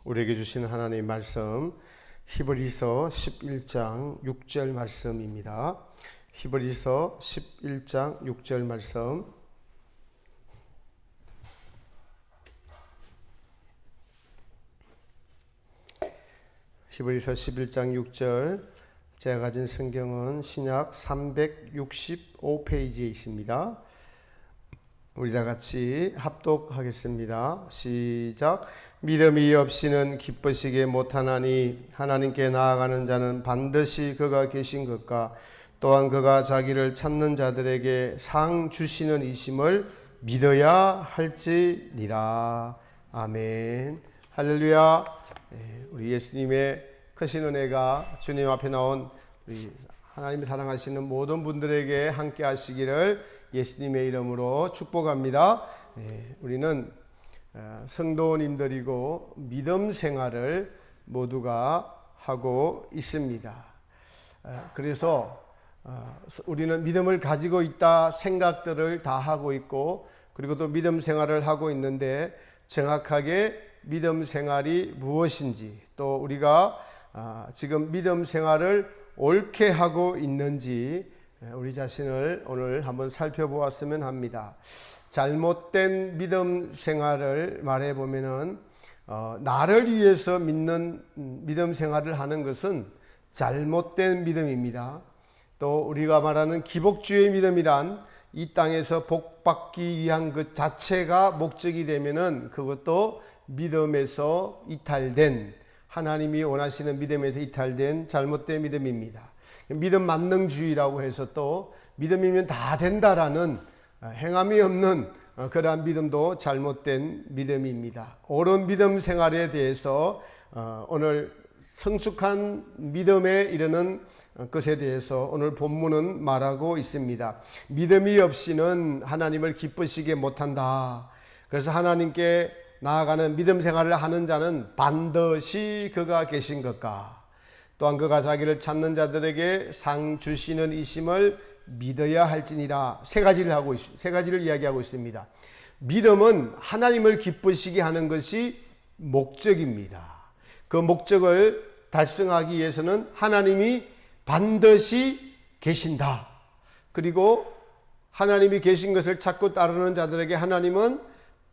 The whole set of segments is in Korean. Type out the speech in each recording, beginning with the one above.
우리에게 주시는 하나님의 말씀 히브리서 11장 6절 말씀입니다. 히브리서 11장 6절 말씀. 히브리서 11장 6절. 제가 가진 성경은 신약 365페이지에 있습니다. 우리 다 같이 합독하겠습니다. 시작. 믿음이 없이는 기쁘시게 못하나니 하나님께 나아가는 자는 반드시 그가 계신 것과 또한 그가 자기를 찾는 자들에게 상 주시는 이심을 믿어야 할지니라. 아멘. 할렐루야. 우리 예수님의 크신 은혜가 주님 앞에 나온 우리 하나님이 사랑하시는 모든 분들에게 함께 하시기를 예수님의 이름으로 축복합니다. 우리는 성도님들이고 믿음 생활을 모두가 하고 있습니다. 그래서 우리는 믿음을 가지고 있다 생각들을 다 하고 있고, 그리고 또 믿음 생활을 하고 있는데 정확하게 믿음 생활이 무엇인지, 또 우리가 지금 믿음 생활을 옳게 하고 있는지 우리 자신을 오늘 한번 살펴보았으면 합니다. 잘못된 믿음 생활을 말해보면은 나를 위해서 믿는 믿음 생활을 하는 것은 잘못된 믿음입니다. 또 우리가 말하는 기복주의 믿음이란 이 땅에서 복받기 위한 것 자체가 목적이 되면은 그것도 믿음에서 이탈된, 하나님이 원하시는 믿음에서 이탈된 잘못된 믿음입니다. 믿음 만능주의라고 해서 또 믿음이면 다 된다라는 행함이 없는 그러한 믿음도 잘못된 믿음입니다. 옳은 믿음 생활에 대해서 오늘 성숙한 믿음에 이르는 것에 대해서 오늘 본문은 말하고 있습니다. 믿음이 없이는 하나님을 기쁘시게 못한다. 그래서 하나님께 나아가는 믿음 생활을 하는 자는 반드시 그가 계신 것과 또한 그가 자기를 찾는 자들에게 상 주시는 이심을 믿어야 할지니라. 세 가지를 이야기하고 있습니다. 믿음은 하나님을 기쁘시게 하는 것이 목적입니다. 그 목적을 달성하기 위해서는 하나님이 반드시 계신다. 그리고 하나님이 계신 것을 찾고 따르는 자들에게 하나님은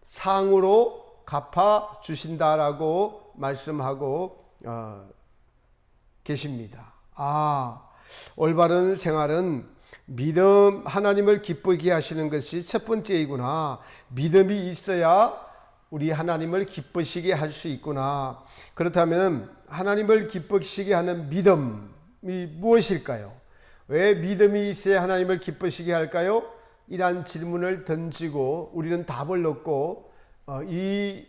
상으로 갚아 주신다라고 말씀하고 계십니다. 올바른 생활은 믿음, 하나님을 기쁘게 하시는 것이 첫 번째이구나. 믿음이 있어야 우리 하나님을 기쁘시게 할 수 있구나. 그렇다면 하나님을 기쁘시게 하는 믿음이 무엇일까요? 왜 믿음이 있어야 하나님을 기쁘시게 할까요? 이러한 질문을 던지고 우리는 답을 얻고 이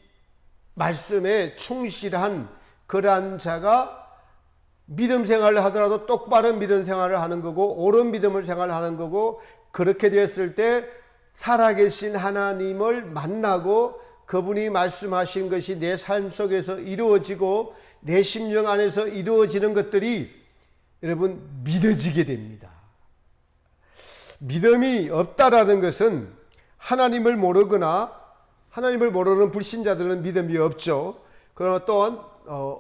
말씀에 충실한 그러한 자가 믿음 생활을 하더라도 똑바른 믿음 생활을 하는 거고, 옳은 믿음을 생활하는 거고, 그렇게 되었을 때 살아계신 하나님을 만나고 그분이 말씀하신 것이 내 삶 속에서 이루어지고 내 심령 안에서 이루어지는 것들이 여러분 믿어지게 됩니다. 믿음이 없다라는 것은 하나님을 모르거나, 하나님을 모르는 불신자들은 믿음이 없죠. 그러나 또한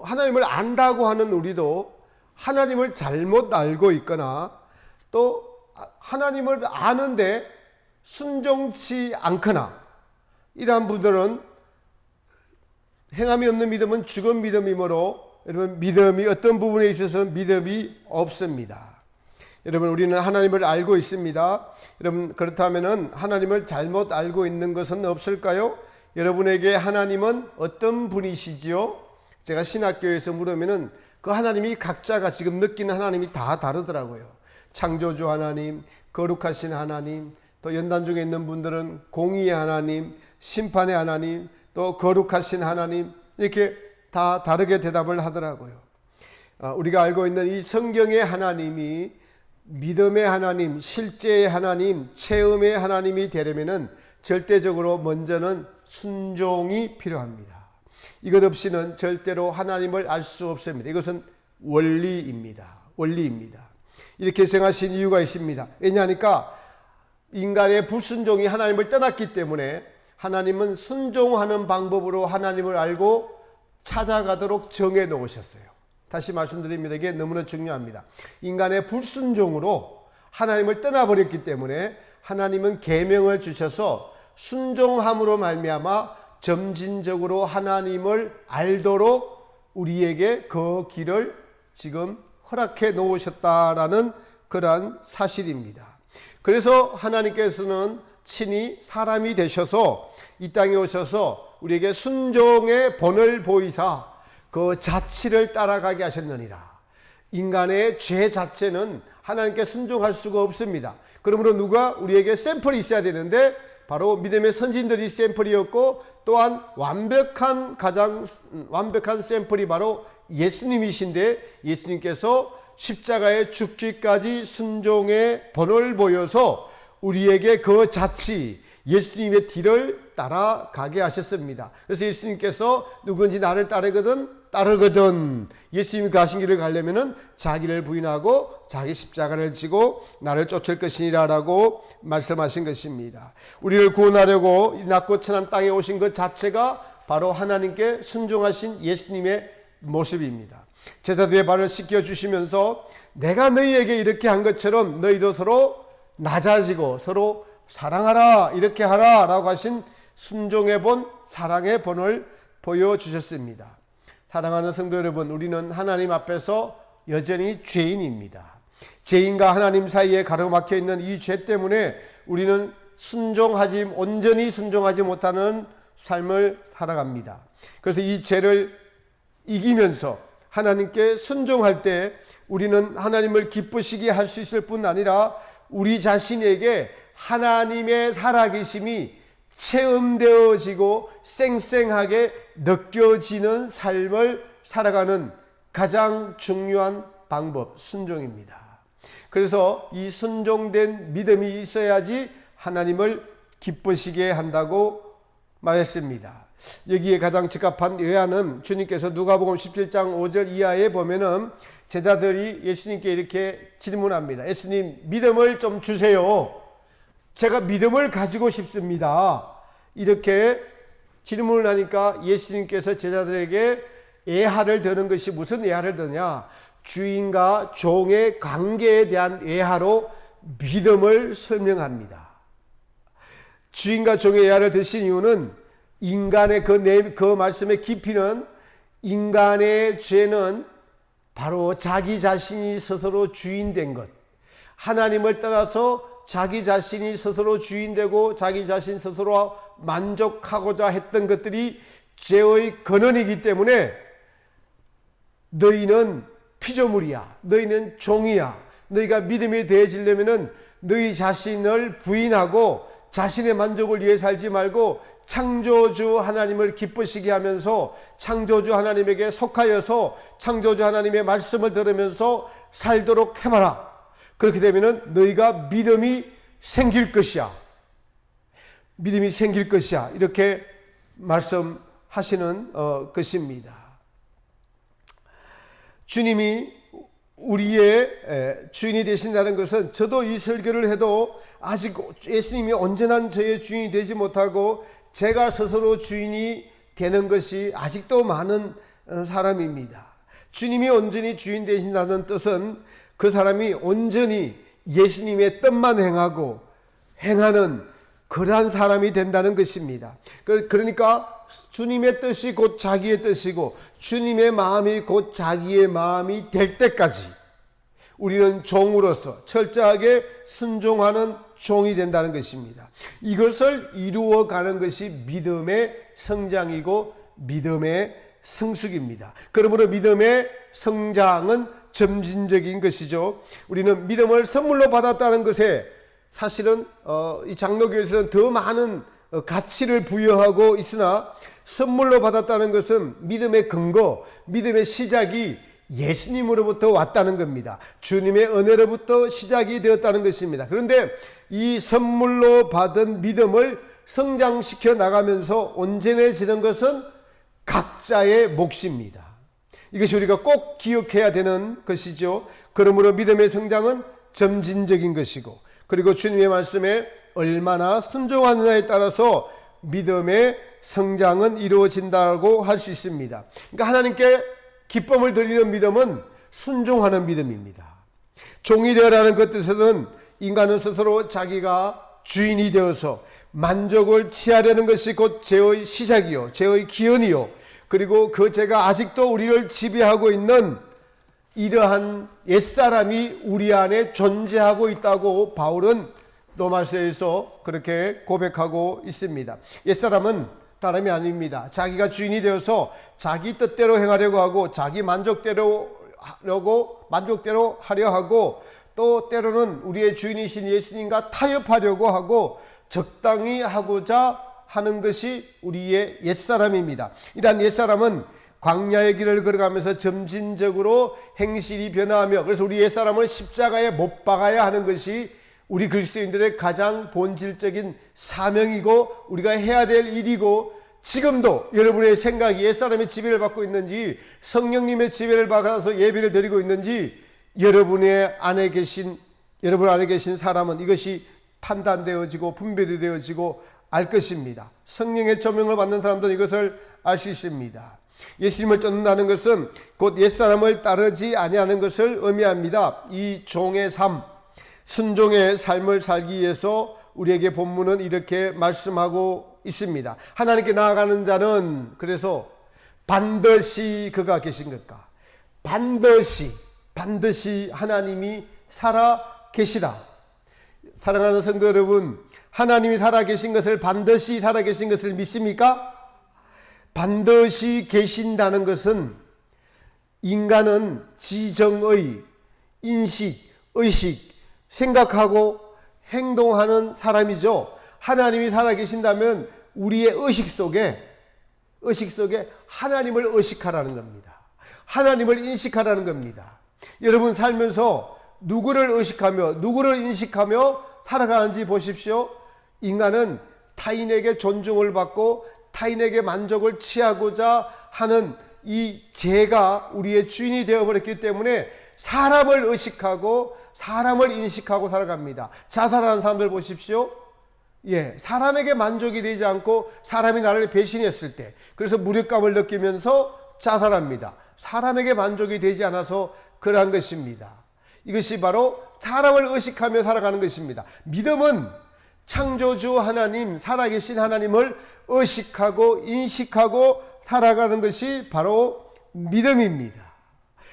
하나님을 안다고 하는 우리도 하나님을 잘못 알고 있거나, 또 하나님을 아는데 순종치 않거나, 이러한 분들은 행함이 없는 믿음은 죽은 믿음이므로 여러분 믿음이 어떤 부분에 있어서는 믿음이 없습니다. 여러분 우리는 하나님을 알고 있습니다. 여러분 그렇다면 하나님을 잘못 알고 있는 것은 없을까요? 여러분에게 하나님은 어떤 분이시지요? 제가 신학교에서 물으면은 그 하나님이 각자가 지금 느끼는 하나님이 다 다르더라고요. 창조주 하나님, 거룩하신 하나님, 또 연단 중에 있는 분들은 공의의 하나님, 심판의 하나님, 또 거룩하신 하나님, 이렇게 다 다르게 대답을 하더라고요. 우리가 알고 있는 이 성경의 하나님이 믿음의 하나님, 실제의 하나님, 체험의 하나님이 되려면은 절대적으로 먼저는 순종이 필요합니다. 이것 없이는 절대로 하나님을 알 수 없습니다. 이것은 원리입니다. 이렇게 정하신 이유가 있습니다. 왜냐하니까 인간의 불순종이 하나님을 떠났기 때문에 하나님은 순종하는 방법으로 하나님을 알고 찾아가도록 정해 놓으셨어요. 다시 말씀드립니다. 이게 너무나 중요합니다. 인간의 불순종으로 하나님을 떠나버렸기 때문에 하나님은 계명을 주셔서 순종함으로 말미암아 점진적으로 하나님을 알도록 우리에게 그 길을 지금 허락해 놓으셨다라는 그러한 사실입니다. 그래서 하나님께서는 친히 사람이 되셔서 이 땅에 오셔서 우리에게 순종의 본을 보이사 그 자치를 따라가게 하셨느니라. 인간의 죄 자체는 하나님께 순종할 수가 없습니다. 그러므로 누가 우리에게 샘플이 있어야 되는데 바로 믿음의 선진들이 샘플이었고 또한 가장 완벽한 샘플이 바로 예수님이신데 예수님께서 십자가에 죽기까지 순종의 본을 보여서 우리에게 그 자치 예수님의 뒤를 따라가게 하셨습니다. 그래서 예수님께서 누군지 나를 따르거든 예수님이 가신 길을 가려면은 자기를 부인하고 자기 십자가를 지고 나를 쫓을 것이니라 라고 말씀하신 것입니다. 우리를 구원하려고 이 낮고 천한 땅에 오신 것 자체가 바로 하나님께 순종하신 예수님의 모습입니다. 제자들의 발을 씻겨 주시면서 내가 너희에게 이렇게 한 것처럼 너희도 서로 낮아지고 서로 사랑하라 이렇게 하라 라고 하신 순종의 본, 사랑의 본을 보여주셨습니다. 사랑하는 성도 여러분, 우리는 하나님 앞에서 여전히 죄인입니다. 죄인과 하나님 사이에 가로막혀 있는 이 죄 때문에 우리는 온전히 순종하지 못하는 삶을 살아갑니다. 그래서 이 죄를 이기면서 하나님께 순종할 때 우리는 하나님을 기쁘시게 할 수 있을 뿐 아니라 우리 자신에게 하나님의 살아계심이 체험되어지고 쌩쌩하게 느껴지는 삶을 살아가는 가장 중요한 방법, 순종입니다. 그래서 이 순종된 믿음이 있어야지 하나님을 기쁘시게 한다고 말했습니다. 여기에 가장 적합한 예화는 주님께서 누가복음 17장 5절 이하에 보면은 제자들이 예수님께 이렇게 질문합니다. 예수님, 믿음을 좀 주세요. 제가 믿음을 가지고 싶습니다. 이렇게 질문을 하니까 예수님께서 제자들에게 예화를 드는 것이 무슨 예화를 드냐? 주인과 종의 관계에 대한 예화로 믿음을 설명합니다. 주인과 종의 예화를 드신 이유는 인간의 그 말씀의 깊이는 인간의 죄는 바로 자기 자신이 스스로 주인된 것, 하나님을 떠나서 자기 자신이 스스로 주인되고 자기 자신 스스로 만족하고자 했던 것들이 죄의 근원이기 때문에 너희는 피조물이야, 너희는 종이야, 너희가 믿음이 되어지려면 너희 자신을 부인하고 자신의 만족을 위해 살지 말고 창조주 하나님을 기쁘시게 하면서 창조주 하나님에게 속하여서 창조주 하나님의 말씀을 들으면서 살도록 해봐라. 그렇게 되면 너희가 믿음이 생길 것이야. 믿음이 생길 것이야. 이렇게 말씀하시는 것입니다. 주님이 우리의 주인이 되신다는 것은 저도 이 설교를 해도 아직 예수님이 온전한 저의 주인이 되지 못하고 제가 스스로 주인이 되는 것이 아직도 많은 사람입니다. 주님이 온전히 주인 되신다는 뜻은 그 사람이 온전히 예수님의 뜻만 행하는 그러한 사람이 된다는 것입니다. 그러니까 주님의 뜻이 곧 자기의 뜻이고 주님의 마음이 곧 자기의 마음이 될 때까지 우리는 종으로서 철저하게 순종하는 종이 된다는 것입니다. 이것을 이루어가는 것이 믿음의 성장이고 믿음의 성숙입니다. 그러므로 믿음의 성장은 점진적인 것이죠. 우리는 믿음을 선물로 받았다는 것에 사실은 이 장로교에서는 더 많은 가치를 부여하고 있으나 선물로 받았다는 것은 믿음의 근거, 믿음의 시작이 예수님으로부터 왔다는 겁니다. 주님의 은혜로부터 시작이 되었다는 것입니다. 그런데 이 선물로 받은 믿음을 성장시켜 나가면서 온전해지는 것은 각자의 몫입니다. 이것이 우리가 꼭 기억해야 되는 것이죠. 그러므로 믿음의 성장은 점진적인 것이고 그리고 주님의 말씀에 얼마나 순종하느냐에 따라서 믿음의 성장은 이루어진다고 할 수 있습니다. 그러니까 하나님께 기쁨을 드리는 믿음은 순종하는 믿음입니다. 종이 되어라는 것 뜻에는 인간은 스스로 자기가 주인이 되어서 만족을 취하려는 것이 곧 죄의 시작이요, 죄의 기원이요, 그리고 그 죄가 아직도 우리를 지배하고 있는 이러한 옛사람이 우리 안에 존재하고 있다고 바울은 로마서에서 그렇게 고백하고 있습니다. 옛사람은 다름이 아닙니다. 자기가 주인이 되어서 자기 뜻대로 행하려고 하고 자기 만족대로 하려 하고 또 때로는 우리의 주인이신 예수님과 타협하려고 하고 적당히 하고자 하는 것이 우리의 옛사람입니다. 이러한 옛사람은 광야의 길을 걸어가면서 점진적으로 행실이 변화하며, 그래서 우리 옛사람을 십자가에 못 박아야 하는 것이 우리 그리스도인들의 가장 본질적인 사명이고 우리가 해야 될 일이고, 지금도 여러분의 생각이 옛사람의 지배를 받고 있는지 성령님의 지배를 받아서 예배를 드리고 있는지 여러분 안에 계신 사람은 이것이 판단되어지고 분별이 되어지고 알 것입니다. 성령의 조명을 받는 사람들은 이것을 알 수 있습니다. 예수님을 쫓는다는 것은 곧 옛사람을 따르지 아니하는 것을 의미합니다. 이 종의 삶, 순종의 삶을 살기 위해서 우리에게 본문은 이렇게 말씀하고 있습니다. 하나님께 나아가는 자는 그래서 반드시 그가 계신 것과 반드시 하나님이 살아 계시다. 사랑하는 성도 여러분, 하나님이 살아 계신 것을, 반드시 살아 계신 것을 믿습니까? 반드시 계신다는 것은 인간은 지정의 인식, 의식, 생각하고 행동하는 사람이죠. 하나님이 살아 계신다면 우리의 의식 속에 하나님을 의식하라는 겁니다. 하나님을 인식하라는 겁니다. 여러분 살면서 누구를 의식하며 누구를 인식하며 살아가는지 보십시오. 인간은 타인에게 존중을 받고 타인에게 만족을 취하고자 하는 이 죄가 우리의 주인이 되어버렸기 때문에 사람을 의식하고 사람을 인식하고 살아갑니다. 자살하는 사람들 보십시오. 사람에게 만족이 되지 않고 사람이 나를 배신했을 때, 그래서 무력감을 느끼면서 자살합니다. 사람에게 만족이 되지 않아서 그러한 것입니다. 이것이 바로 사람을 의식하며 살아가는 것입니다. 믿음은 창조주 하나님, 살아계신 하나님을 의식하고 인식하고 살아가는 것이 바로 믿음입니다.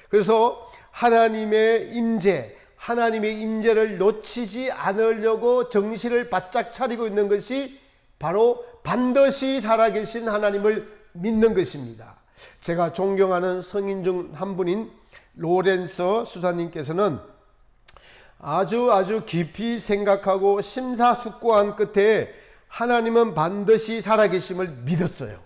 그래서 하나님의 임재를 놓치지 않으려고 정신을 바짝 차리고 있는 것이 바로 반드시 살아계신 하나님을 믿는 것입니다. 제가 존경하는 성인 중 한 분인 로렌서 수사님께서는 아주 깊이 생각하고 심사숙고한 끝에 하나님은 반드시 살아계심을 믿었어요.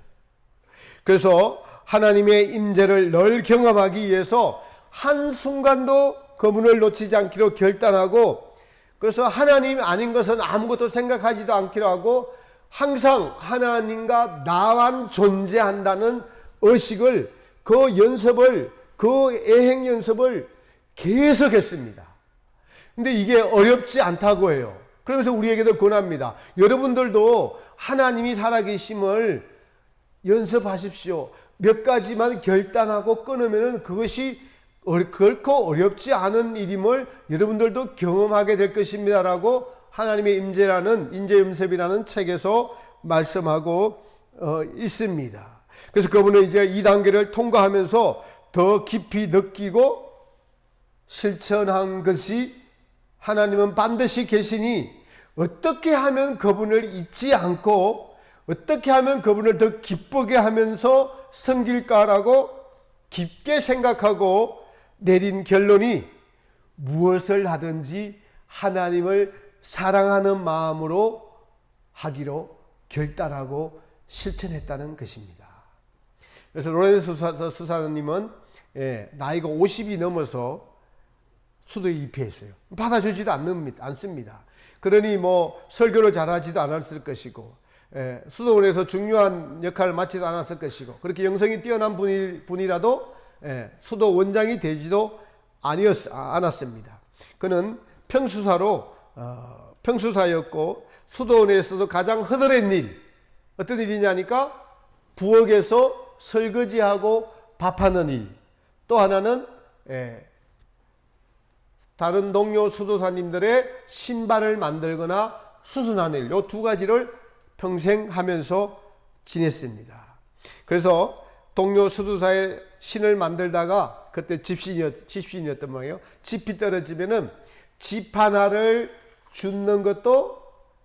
그래서 하나님의 임재를 늘 경험하기 위해서 한순간도 그분을 놓치지 않기로 결단하고, 그래서 하나님 아닌 것은 아무것도 생각하지도 않기로 하고 항상 하나님과 나만 존재한다는 의식을, 그 애행 연습을 계속했습니다. 근데 이게 어렵지 않다고 해요. 그러면서 우리에게도 권합니다. 여러분들도 하나님이 살아계심을 연습하십시오. 몇 가지만 결단하고 끊으면 그것이 결코 어렵지 않은 일임을 여러분들도 경험하게 될 것입니다라고 하나님의 임재 연습이라는 책에서 말씀하고 있습니다. 그래서 그분은 이제 이 단계를 통과하면서 더 깊이 느끼고 실천한 것이, 하나님은 반드시 계시니 어떻게 하면 그분을 잊지 않고 어떻게 하면 그분을 더 기쁘게 하면서 섬길까라고 깊게 생각하고 내린 결론이 무엇을 하든지 하나님을 사랑하는 마음으로 하기로 결단하고 실천했다는 것입니다. 그래서 로렌스 수사님은 나이가 50이 넘어서 수도에 입회했어요. 받아주지도 않습니다. 그러니 설교를 잘하지도 않았을 것이고, 수도원에서 중요한 역할을 맡지도 않았을 것이고, 그렇게 영성이 뛰어난 분이라도 수도 원장이 되지도 않았습니다. 그는 평수사였고 수도원에서도 가장 허드렛 일, 어떤 일이냐니까 부엌에서 설거지하고 밥하는 일. 또 하나는 다른 동료 수도사님들의 신발을 만들거나 수선하는 일. 이 두 가지를 평생 하면서 지냈습니다. 그래서 동료 수도사의 신을 만들다가 그때 집신이었던 모양이에요. 집이 떨어지면은 집 하나를 줍는 것도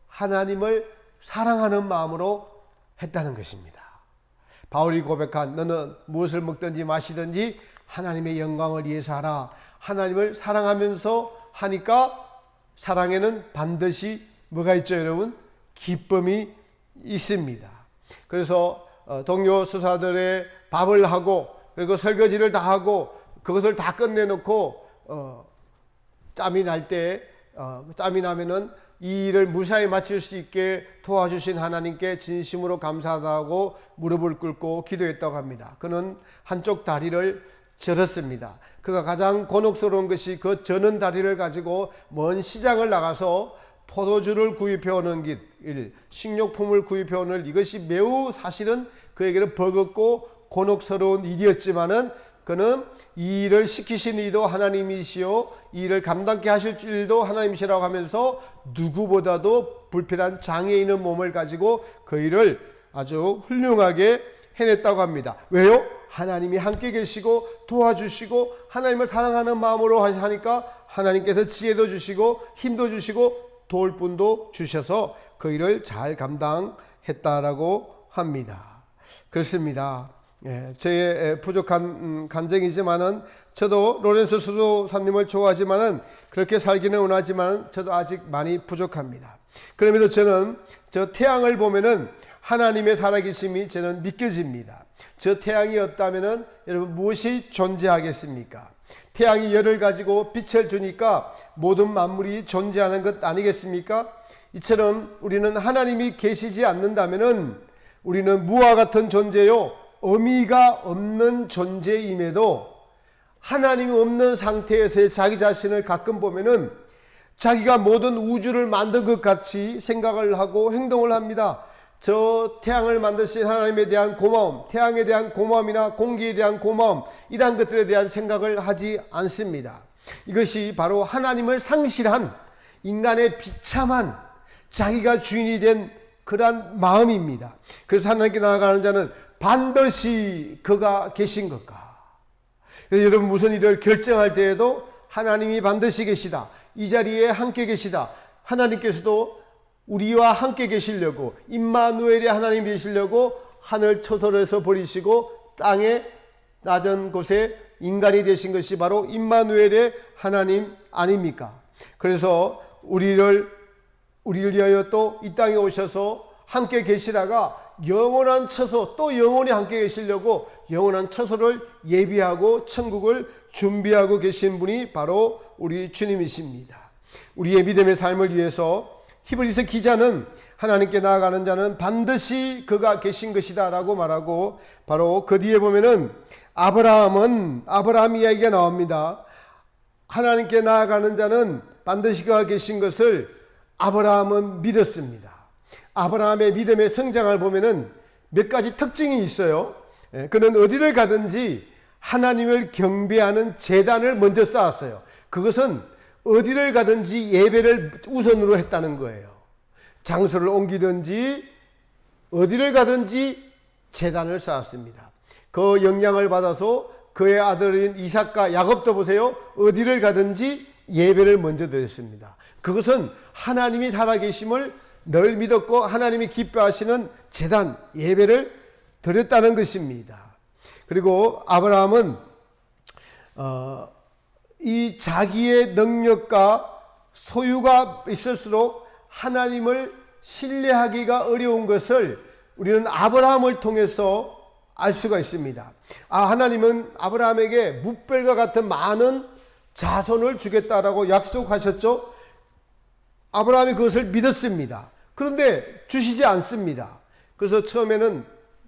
하나님을 사랑하는 마음으로 했다는 것입니다. 바울이 고백한 너는 무엇을 먹든지 마시든지 하나님의 영광을 위해서 하라. 하나님을 사랑하면서 하니까 사랑에는 반드시 뭐가 있죠, 여러분? 기쁨이 있습니다. 그래서 동료 수사들의 밥을 하고 그리고 설거지를 다 하고 그것을 다 끝내놓고 짬이 나면은 이 일을 무사히 마칠 수 있게 도와주신 하나님께 진심으로 감사하다고 무릎을 꿇고 기도했다고 합니다. 그는 한쪽 다리를 절었습니다. 그가 가장 곤혹스러운 것이 그 저는 다리를 가지고 먼 시장을 나가서 포도주를 구입해 오는 일, 식료품을 구입해 오는 일, 이것이 매우 사실은 그에게는 버겁고 곤혹스러운 일이었지만은 그는 이 일을 시키신 이도 하나님이시오, 이 일을 감당케 하실 일도 하나님이시라고 하면서 누구보다도 불편한 장애인의 몸을 가지고 그 일을 아주 훌륭하게 해냈다고 합니다. 왜요? 하나님이 함께 계시고 도와주시고 하나님을 사랑하는 마음으로 하니까 하나님께서 지혜도 주시고 힘도 주시고 도울 분도 주셔서 그 일을 잘 감당했다라고 합니다. 그렇습니다. 저의 부족한 간증이지만은 저도 로렌스 수도사님을 좋아하지만은 그렇게 살기는 원하지만 저도 아직 많이 부족합니다. 그럼에도 저는 저 태양을 보면은 하나님의 살아계심이 저는 믿겨집니다. 저 태양이 없다면은 여러분 무엇이 존재하겠습니까? 태양이 열을 가지고 빛을 주니까 모든 만물이 존재하는 것 아니겠습니까? 이처럼 우리는 하나님이 계시지 않는다면은 우리는 무와 같은 존재요, 의미가 없는 존재임에도 하나님이 없는 상태에서의 자기 자신을 가끔 보면은 자기가 모든 우주를 만든 것 같이 생각을 하고 행동을 합니다. 저 태양을 만드신 하나님에 대한 고마움, 태양에 대한 고마움이나 공기에 대한 고마움, 이러한 것들에 대한 생각을 하지 않습니다. 이것이 바로 하나님을 상실한 인간의 비참한 자기가 주인이 된 그러한 마음입니다. 그래서 하나님께 나아가는 자는 반드시 그가 계신 것과, 여러분 무슨 일을 결정할 때에도 하나님이 반드시 계시다, 이 자리에 함께 계시다, 하나님께서도 우리와 함께 계시려고 임마누엘의 하나님이 되시려고 하늘 초설에서 버리시고 땅의 낮은 곳에 인간이 되신 것이 바로 임마누엘의 하나님 아닙니까? 그래서 우리를 위하여 또 이 땅에 오셔서 함께 계시다가 영원한 처소, 또 영원히 함께 계시려고 영원한 처소를 예비하고 천국을 준비하고 계신 분이 바로 우리 주님이십니다. 우리의 믿음의 삶을 위해서 히브리서 기자는 하나님께 나아가는 자는 반드시 그가 계신 것이다 라고 말하고, 바로 그 뒤에 보면은 아브라함 이야기가 나옵니다. 하나님께 나아가는 자는 반드시 그가 계신 것을 아브라함은 믿었습니다. 아브라함의 믿음의 성장을 보면은 몇 가지 특징이 있어요. 그는 어디를 가든지 하나님을 경배하는 제단을 먼저 쌓았어요. 그것은 어디를 가든지 예배를 우선으로 했다는 거예요. 장소를 옮기든지 어디를 가든지 제단을 쌓았습니다. 그 영향을 받아서 그의 아들인 이삭과 야곱도 보세요. 어디를 가든지 예배를 먼저 드렸습니다. 그것은 하나님이 살아계심을 늘 믿었고 하나님이 기뻐하시는 제단, 예배를 드렸다는 것입니다. 그리고 아브라함은 이 자기의 능력과 소유가 있을수록 하나님을 신뢰하기가 어려운 것을 우리는 아브라함을 통해서 알 수가 있습니다. 하나님은 아브라함에게 뭇별과 같은 많은 자손을 주겠다라고 약속하셨죠. 아브라함이 그것을 믿었습니다. 그런데 주시지 않습니다. 그래서 처음에는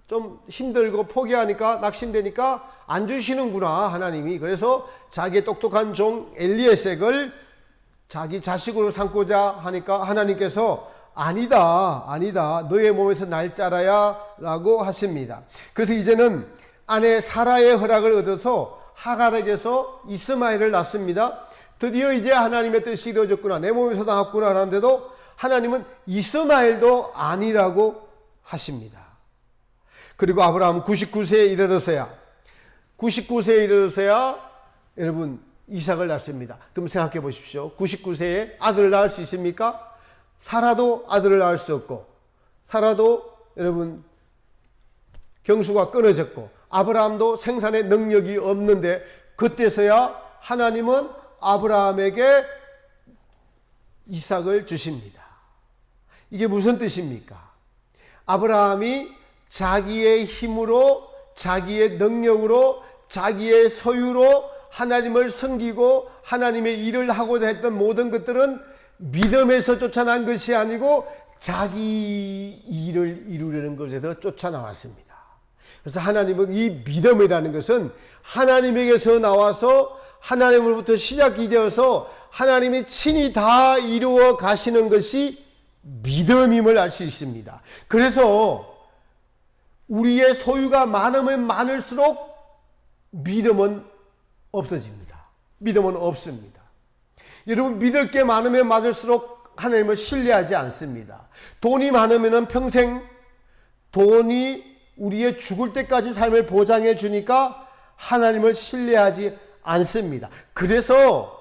좀 힘들고 포기하니까, 낙심되니까 안 주시는구나 하나님이. 그래서 자기의 똑똑한 종 엘리에섹을 자기 자식으로 삼고자 하니까 하나님께서 아니다, 아니다. 너의 몸에서 날 자라야 라고 하십니다. 그래서 이제는 아내 사라의 허락을 얻어서 하갈에게서 이스마엘을 낳습니다. 드디어 이제 하나님의 뜻이 이루어졌구나, 내 몸에서 나왔구나 하는데도 하나님은 이스마엘도 아니라고 하십니다. 그리고 아브라함 99세에 이르러서야 여러분 이삭을 낳습니다. 그럼 생각해 보십시오. 99세에 아들을 낳을 수 있습니까? 사라도 아들을 낳을 수 없고, 사라도 여러분 경수가 끊어졌고, 아브라함도 생산의 능력이 없는데, 그때서야 하나님은 아브라함에게 이삭을 주십니다. 이게 무슨 뜻입니까? 아브라함이 자기의 힘으로, 자기의 능력으로, 자기의 소유로 하나님을 섬기고 하나님의 일을 하고자 했던 모든 것들은 믿음에서 쫓아난 것이 아니고 자기 일을 이루려는 것에서 쫓아나왔습니다. 그래서 하나님은 이 믿음이라는 것은 하나님에게서 나와서 하나님으로부터 시작이 되어서 하나님이 친히 다 이루어 가시는 것이 믿음임을 알 수 있습니다. 그래서 우리의 소유가 많으면 많을수록 믿음은 없어집니다. 믿음은 없습니다. 여러분, 믿을 게 많으면 많을수록 하나님을 신뢰하지 않습니다. 돈이 많으면 평생 돈이 우리의 죽을 때까지 삶을 보장해 주니까 하나님을 신뢰하지 않습니다. 그래서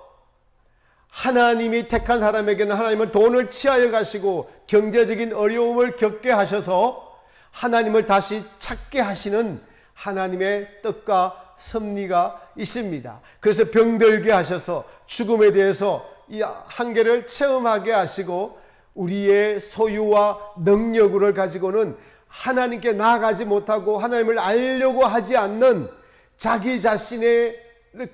하나님이 택한 사람에게는 하나님은 돈을 취하여 가시고 경제적인 어려움을 겪게 하셔서 하나님을 다시 찾게 하시는 하나님의 뜻과 섭리가 있습니다. 그래서 병들게 하셔서 죽음에 대해서 이 한계를 체험하게 하시고 우리의 소유와 능력을 가지고는 하나님께 나아가지 못하고 하나님을 알려고 하지 않는 자기 자신의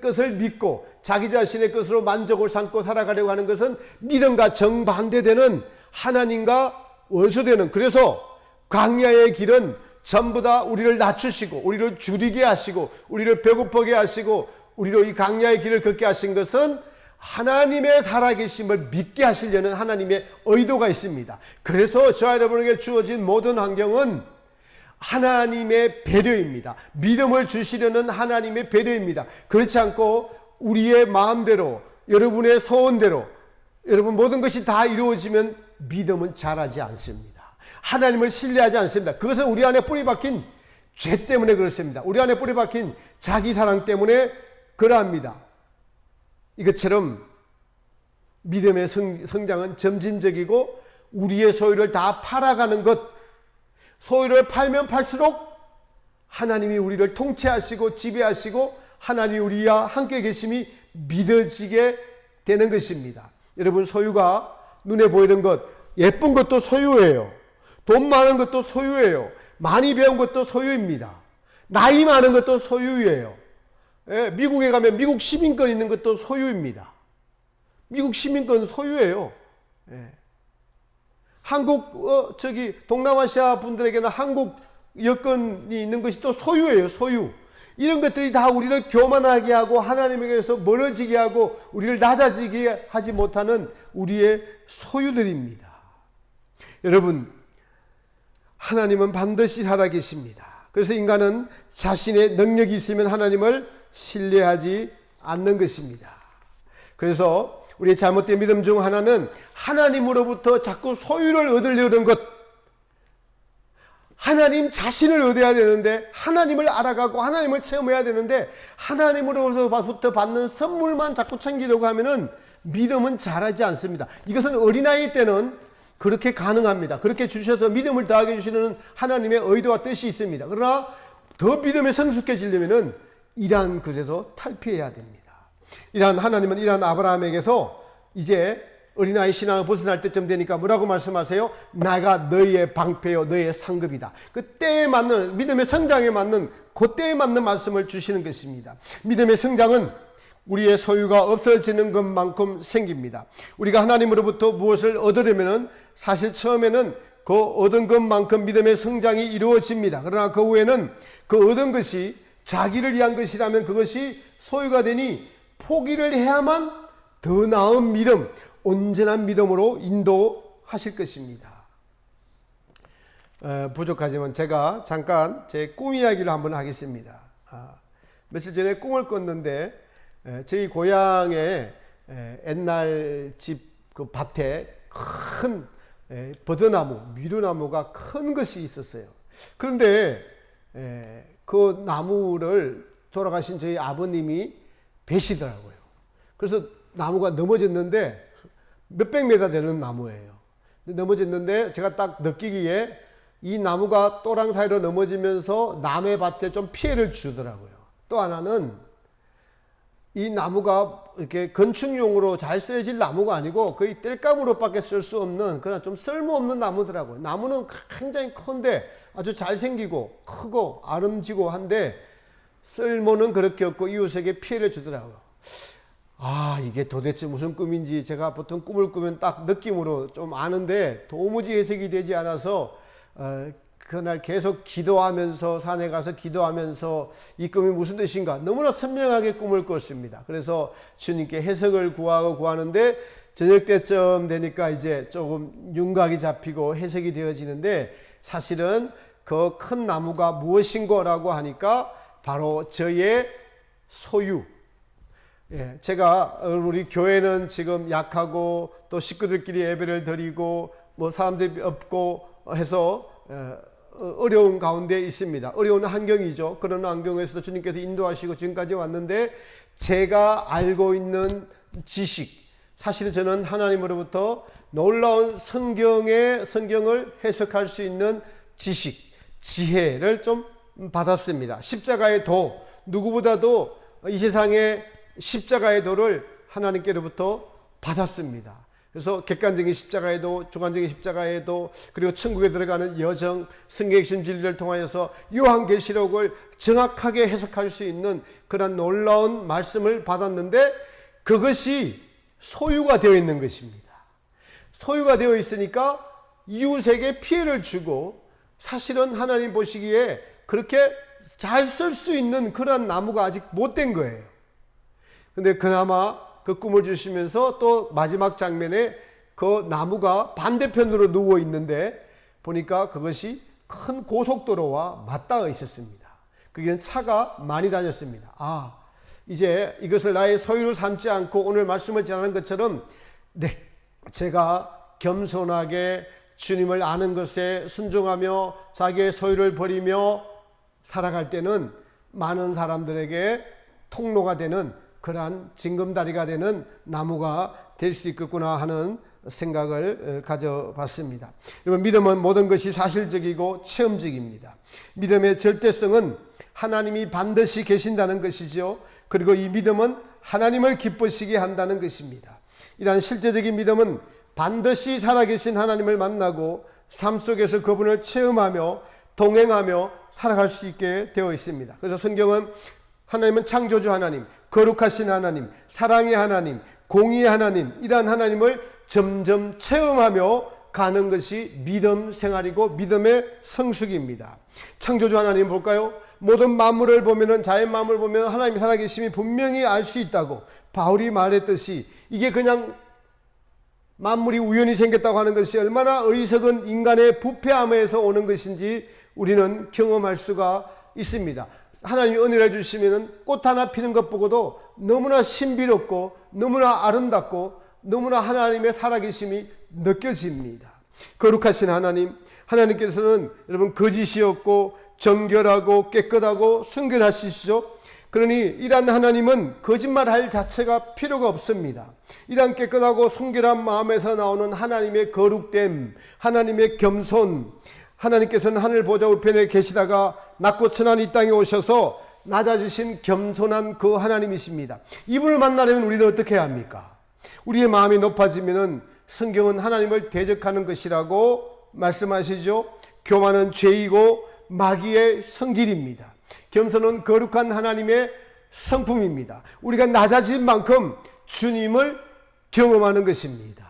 것을 믿고 자기 자신의 것으로 만족을 삼고 살아가려고 하는 것은 믿음과 정반대되는 하나님과 원수되는, 그래서 광야의 길은 전부 다 우리를 낮추시고 우리를 줄이게 하시고 우리를 배고프게 하시고 우리로 이 광야의 길을 걷게 하신 것은 하나님의 살아계심을 믿게 하시려는 하나님의 의도가 있습니다. 그래서 저와 여러분에게 주어진 모든 환경은 하나님의 배려입니다. 믿음을 주시려는 하나님의 배려입니다. 그렇지 않고 우리의 마음대로, 여러분의 소원대로 여러분 모든 것이 다 이루어지면 믿음은 자라지 않습니다. 하나님을 신뢰하지 않습니다. 그것은 우리 안에 뿌리 박힌 죄 때문에 그렇습니다. 우리 안에 뿌리 박힌 자기 사랑 때문에 그러합니다. 이것처럼 믿음의 성장은 점진적이고 우리의 소유를 다 팔아가는 것, 소유를 팔면 팔수록 하나님이 우리를 통치하시고 지배하시고 하나님이 우리와 함께 계심이 믿어지게 되는 것입니다. 여러분, 소유가 눈에 보이는 것, 예쁜 것도 소유예요. 돈 많은 것도 소유예요. 많이 배운 것도 소유입니다. 나이 많은 것도 소유예요. 예, 미국에 가면 미국 시민권 있는 것도 소유입니다. 미국 시민권 소유예요. 예. 한국 동남아시아 분들에게는 한국 여권이 있는 것이 또 소유예요. 소유. 이런 것들이 다 우리를 교만하게 하고 하나님에게서 멀어지게 하고 우리를 낮아지게 하지 못하는 우리의 소유들입니다. 여러분, 하나님은 반드시 살아계십니다. 그래서 인간은 자신의 능력이 있으면 하나님을 신뢰하지 않는 것입니다. 그래서 우리의 잘못된 믿음 중 하나는 하나님으로부터 자꾸 소유를 얻으려는 것, 하나님 자신을 얻어야 되는데, 하나님을 알아가고 하나님을 체험해야 되는데 하나님으로부터 받는 선물만 자꾸 챙기려고 하면은 믿음은 자라지 않습니다. 이것은 어린아이 때는 그렇게 가능합니다. 그렇게 주셔서 믿음을 더하게 주시는 하나님의 의도와 뜻이 있습니다. 그러나 더 믿음에 성숙해지려면은 이러한 것에서 탈피해야 됩니다. 하나님은 이러한 아브라함에게서 이제 어린아이 신앙을 벗어날 때쯤 되니까 뭐라고 말씀하세요? 내가 너희의 방패요 너희의 상급이다. 그 때에 맞는, 믿음의 성장에 맞는, 그 때에 맞는 말씀을 주시는 것입니다. 믿음의 성장은 우리의 소유가 없어지는 것만큼 생깁니다. 우리가 하나님으로부터 무엇을 얻으려면 사실 처음에는 그 얻은 것만큼 믿음의 성장이 이루어집니다. 그러나 그 후에는 그 얻은 것이 자기를 위한 것이라면 그것이 소유가 되니 포기를 해야만 더 나은 믿음, 온전한 믿음으로 하실 것입니다. 부족하지만 제가 잠깐 제 꿈 이야기를 한번 하겠습니다. 며칠 전에 꿈을 꿨는데 저희 고향에 옛날 집 그 밭에 큰 버드나무, 미루나무가 큰 것이 있었어요. 그런데 그 나무를 돌아가신 저희 아버님이 베시더라고요. 그래서 나무가 넘어졌는데 몇백 미터 되는 나무예요. 넘어졌는데 제가 딱 느끼기에 이 나무가 또랑 사이로 넘어지면서 남의 밭에 좀 피해를 주더라고요. 또 하나는 이 나무가 이렇게 건축용으로 잘 쓰여질 나무가 아니고 거의 땔감으로밖에 쓸 수 없는 그런 좀 쓸모없는 나무더라고요. 나무는 굉장히 큰데 아주 잘생기고 크고 아름지고 한데 쓸모는 그렇게 없고 이웃에게 피해를 주더라고요. 이게 도대체 무슨 꿈인지 제가 보통 꿈을 꾸면 딱 느낌으로 좀 아는데 도무지 해석이 되지 않아서 그날 계속 기도하면서 산에 가서 기도하면서 이 꿈이 무슨 뜻인가 너무나 선명하게 꿈을 꿨습니다. 그래서 주님께 해석을 구하는데 저녁 때쯤 되니까 이제 조금 윤곽이 잡히고 해석이 되어지는데 사실은 그 큰 나무가 무엇인가라고 하니까 바로 저의 소유. 제가 우리 교회는 지금 약하고 또 식구들끼리 예배를 드리고 뭐 사람들이 없고 해서 어려운 가운데 있습니다. 어려운 환경이죠. 그런 환경에서도 주님께서 인도하시고 지금까지 왔는데 제가 알고 있는 지식, 사실은 저는 하나님으로부터 놀라운 성경을 해석할 수 있는 지식, 지혜를 좀 받았습니다. 십자가의 도, 누구보다도 이 세상에 십자가의 도를 하나님께로부터 받았습니다. 그래서 객관적인 십자가의 도, 주관적인 십자가의 도, 그리고 천국에 들어가는 여정, 성경의 핵심 진리를 통하여서 요한계시록을 정확하게 해석할 수 있는 그런 놀라운 말씀을 받았는데 그것이 소유가 되어 있는 것입니다. 소유가 되어 있으니까 이웃에게 피해를 주고 사실은 하나님 보시기에 그렇게 잘 쓸 수 있는 그런 나무가 아직 못 된 거예요. 근데 그나마 그 꿈을 주시면서 또 마지막 장면에 그 나무가 반대편으로 누워 있는데 보니까 그것이 큰 고속도로와 맞닿아 있었습니다. 거기는 차가 많이 다녔습니다. 이제 이것을 나의 소유로 삼지 않고 오늘 말씀을 전하는 것처럼 제가 겸손하게 주님을 아는 것에 순종하며 자기의 소유를 버리며 살아갈 때는 많은 사람들에게 통로가 되는 그러한 징검다리가 되는 나무가 될 수 있겠구나 하는 생각을 가져봤습니다. 여러분, 믿음은 모든 것이 사실적이고 체험적입니다. 믿음의 절대성은 하나님이 반드시 계신다는 것이죠. 그리고 이 믿음은 하나님을 기쁘시게 한다는 것입니다. 이러한 실제적인 믿음은 반드시 살아계신 하나님을 만나고 삶 속에서 그분을 체험하며 동행하며 살아갈 수 있게 되어 있습니다. 그래서 성경은 하나님은 창조주 하나님, 거룩하신 하나님, 사랑의 하나님, 공의의 하나님, 이러한 하나님을 점점 체험하며 가는 것이 믿음 생활이고 믿음의 성숙입니다. 창조주 하나님 볼까요? 모든 만물을 보면은, 자연 만물을 보면 하나님이 살아계심이 분명히 알 수 있다고 바울이 말했듯이 이게 그냥 만물이 우연히 생겼다고 하는 것이 얼마나 어리석은 인간의 부패함에서 오는 것인지 우리는 경험할 수가 있습니다. 하나님이 은혜를 주시면 꽃 하나 피는 것 보고도 너무나 신비롭고 너무나 아름답고 너무나 하나님의 살아계심이 느껴집니다. 거룩하신 하나님, 하나님께서는 여러분 거짓이 없고 정결하고 깨끗하고 순결하시죠. 그러니 이러한 하나님은 거짓말할 자체가 필요가 없습니다. 이러한 깨끗하고 순결한 마음에서 나오는 하나님의 거룩됨, 하나님의 겸손, 하나님께서는 하늘 보좌 우편에 계시다가 낮고 천한 이 땅에 오셔서 낮아지신 겸손한 그 하나님이십니다. 이분을 만나려면 우리는 어떻게 해야 합니까? 우리의 마음이 높아지면은 성경은 하나님을 대적하는 것이라고 말씀하시죠. 교만은 죄이고 마귀의 성질입니다. 겸손은 거룩한 하나님의 성품입니다. 우리가 낮아진 만큼 주님을 경험하는 것입니다.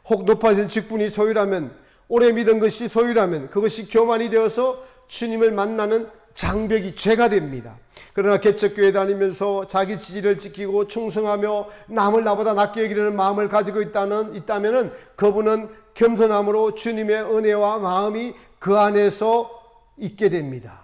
혹 높아진 직분이 소유라면, 오래 믿은 것이 소유라면 그것이 교만이 되어서 주님을 만나는 장벽이 죄가 됩니다. 그러나 개척교회 다니면서 자기 지위를 지키고 충성하며 남을 나보다 낮게 여기려는 마음을 가지고 있다면은 그분은 겸손함으로 주님의 은혜와 마음이 그 안에서 있게 됩니다.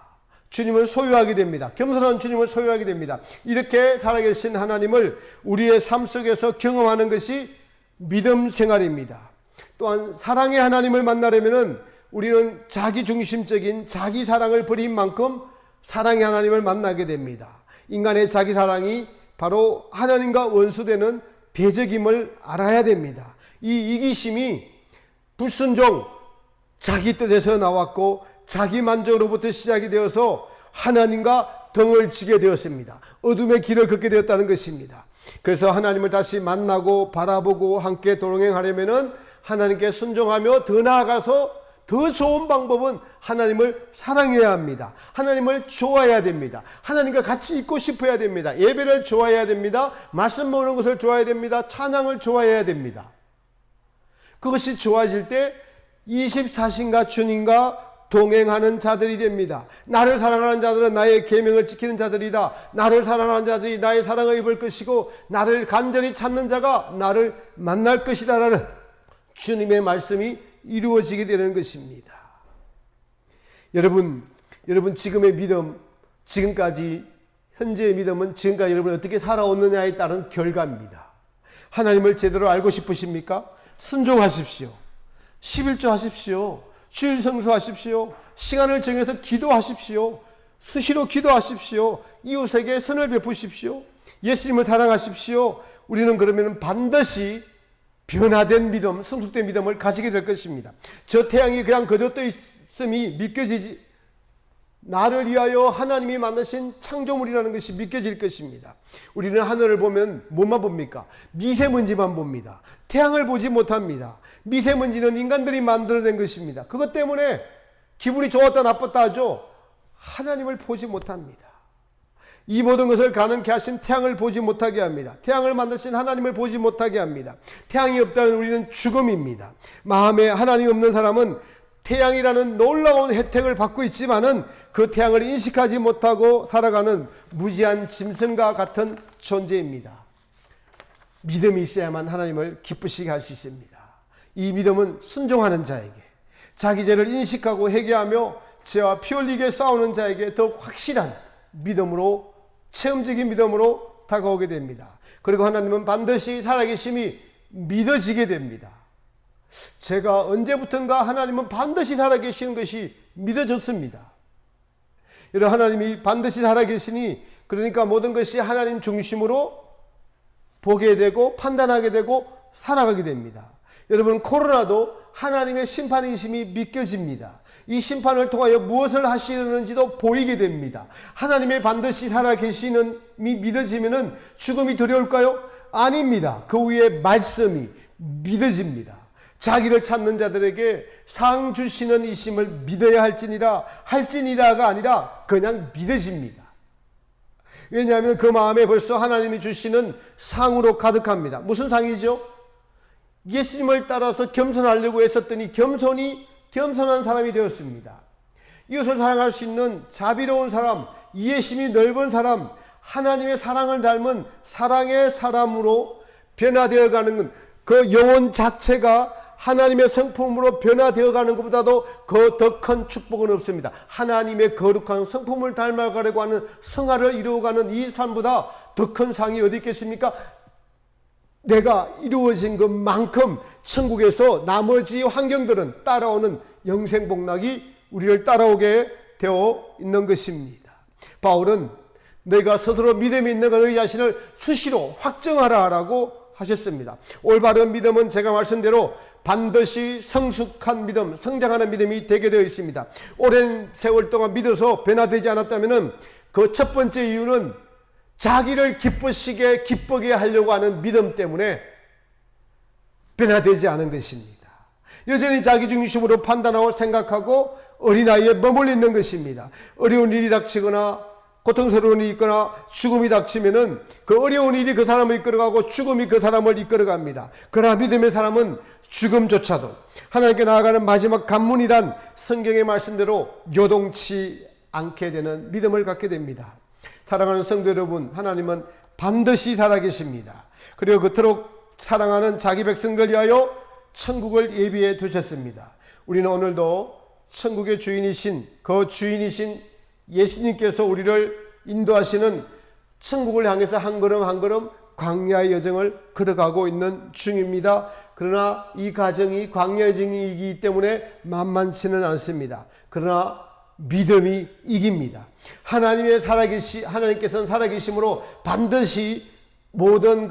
주님을 소유하게 됩니다. 겸손한 주님을 소유하게 됩니다. 이렇게 살아계신 하나님을 우리의 삶 속에서 경험하는 것이 믿음 생활입니다. 또한 사랑의 하나님을 만나려면 우리는 자기중심적인 자기 사랑을 버린 만큼 사랑의 하나님을 만나게 됩니다. 인간의 자기 사랑이 바로 하나님과 원수되는 대적임을 알아야 됩니다. 이 이기심이 불순종, 자기 뜻에서 나왔고 자기 만족으로부터 시작이 되어서 하나님과 덩을 지게 되었습니다. 어둠의 길을 걷게 되었다는 것입니다. 그래서 하나님을 다시 만나고 바라보고 함께 동행하려면 하나님께 순종하며 더 나아가서 더 좋은 방법은 하나님을 사랑해야 합니다. 하나님을 좋아해야 됩니다. 하나님과 같이 있고 싶어야 됩니다. 예배를 좋아해야 됩니다. 말씀 보는 것을 좋아해야 됩니다. 찬양을 좋아해야 됩니다. 그것이 좋아질 때 24신과 주님과 동행하는 자들이 됩니다. 나를 사랑하는 자들은 나의 계명을 지키는 자들이다. 나를 사랑하는 자들이 나의 사랑을 입을 것이고 나를 간절히 찾는 자가 나를 만날 것이다 라는 주님의 말씀이 이루어지게 되는 것입니다. 여러분 지금의 믿음, 지금까지 현재의 믿음은 지금까지 여러분이 어떻게 살아왔느냐에 따른 결과입니다. 하나님을 제대로 알고 싶으십니까? 순종하십시오. 11조 하십시오. 주일 성수하십시오. 시간을 정해서 기도하십시오. 수시로 기도하십시오. 이웃에게 선을 베푸십시오. 예수님을 사랑하십시오. 우리는 그러면 반드시 변화된 믿음, 성숙된 믿음을 가지게 될 것입니다. 저 태양이 그냥 그저 떠 있음이 믿겨지지, 나를 위하여 하나님이 만드신 창조물이라는 것이 믿겨질 것입니다. 우리는 하늘을 보면 뭐만 봅니까? 미세먼지만 봅니다. 태양을 보지 못합니다. 미세먼지는 인간들이 만들어낸 것입니다. 그것 때문에 기분이 좋았다 나빴다 하죠. 하나님을 보지 못합니다. 이 모든 것을 가능케 하신 태양을 보지 못하게 합니다. 태양을 만드신 하나님을 보지 못하게 합니다. 태양이 없다면 우리는 죽음입니다. 마음에 하나님이 없는 사람은 태양이라는 놀라운 혜택을 받고 있지만은 그 태양을 인식하지 못하고 살아가는 무지한 짐승과 같은 존재입니다. 믿음이 있어야만 하나님을 기쁘시게 할 수 있습니다. 이 믿음은 순종하는 자에게, 자기 죄를 인식하고 회개하며 죄와 피 흘리게 싸우는 자에게 더욱 확실한 믿음으로, 체험적인 믿음으로 다가오게 됩니다. 그리고 하나님은 반드시 살아계심이 믿어지게 됩니다. 제가 언제부턴가 하나님은 반드시 살아계시는 것이 믿어졌습니다. 여러분, 하나님이 반드시 살아계시니 그러니까 모든 것이 하나님 중심으로 보게 되고 판단하게 되고 살아가게 됩니다. 여러분, 코로나도 하나님의 심판이심이 믿겨집니다. 이 심판을 통하여 무엇을 하시는지도 보이게 됩니다. 하나님의 반드시 살아계시는 이 믿어지면은 죽음이 두려울까요? 아닙니다. 그 위에 말씀이 믿어집니다. 자기를 찾는 자들에게 상 주시는 이심을 믿어야 할지니라가 아니라 그냥 믿어집니다. 왜냐하면 그 마음에 벌써 하나님이 주시는 상으로 가득합니다. 무슨 상이죠? 예수님을 따라서 겸손하려고 했었더니 겸손한 사람이 되었습니다. 이웃을 사랑할 수 있는 자비로운 사람, 이해심이 넓은 사람, 하나님의 사랑을 닮은 사랑의 사람으로 변화되어가는 그 영혼 자체가 하나님의 성품으로 변화되어가는 것보다도 더 큰 축복은 없습니다. 하나님의 거룩한 성품을 닮아가려고 하는 성화를 이루어가는 이 삶보다 더 큰 상이 어디 있겠습니까? 내가 이루어진 것만큼 천국에서 나머지 환경들은 따라오는 영생복락이 우리를 따라오게 되어 있는 것입니다. 바울은 내가 스스로 믿음이 있는 너희 자신을 수시로 확정하라라고 하셨습니다. 올바른 믿음은 제가 말씀대로 반드시 성숙한 믿음, 성장하는 믿음이 되게 되어 있습니다. 오랜 세월 동안 믿어서 변화되지 않았다면 그 첫 번째 이유는 자기를 기쁘게 하려고 하는 믿음 때문에 변화되지 않은 것입니다. 여전히 자기중심으로 판단하고 생각하고 어린아이에 머물러 있는 것입니다. 어려운 일이 닥치거나 고통스러운 일이 있거나 죽음이 닥치면은 그 어려운 일이 그 사람을 이끌어가고 죽음이 그 사람을 이끌어갑니다. 그러나 믿음의 사람은 죽음조차도 하나님께 나아가는 마지막 관문이란 성경의 말씀대로 요동치 않게 되는 믿음을 갖게 됩니다. 사랑하는 성도 여러분, 하나님은 반드시 살아계십니다. 그리고 그토록 사랑하는 자기 백성들 위하여 천국을 예비해 두셨습니다. 우리는 오늘도 천국의 주인이신 그 주인이신 예수님께서 우리를 인도하시는 천국을 향해서 한 걸음 한 걸음 광야의 여정을 걸어가고 있는 중입니다. 그러나 이 과정이 광야의 여정이기 때문에 만만치는 않습니다. 그러나 믿음이 이깁니다. 하나님께서는 살아계심으로 반드시 모든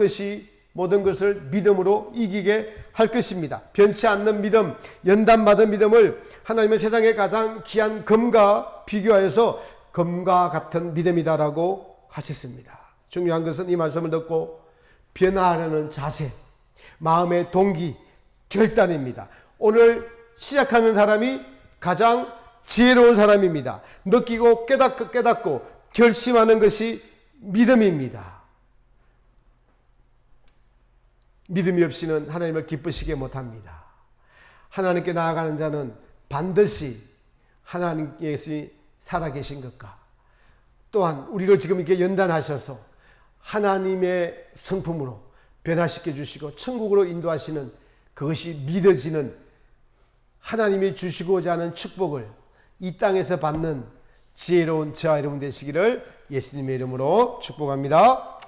것을 믿음으로 이기게 할 것입니다. 변치 않는 믿음, 연단받은 믿음을 하나님은 세상에 가장 귀한 금과 비교하여서 금과 같은 믿음이다라고 하셨습니다. 중요한 것은 이 말씀을 듣고 변화하려는 자세, 마음의 동기, 결단입니다. 오늘 시작하는 사람이 가장 지혜로운 사람입니다. 느끼고 깨닫고 결심하는 것이 믿음입니다. 믿음이 없이는 하나님을 기쁘시게 못합니다. 하나님께 나아가는 자는 반드시 하나님께서 살아계신 것과 또한 우리를 지금 이렇게 연단하셔서 하나님의 성품으로 변화시켜 주시고 천국으로 인도하시는 그것이 믿어지는 하나님이 주시고자 하는 축복을 이 땅에서 받는 지혜로운 저와 여러분 되시기를 예수님의 이름으로 축복합니다.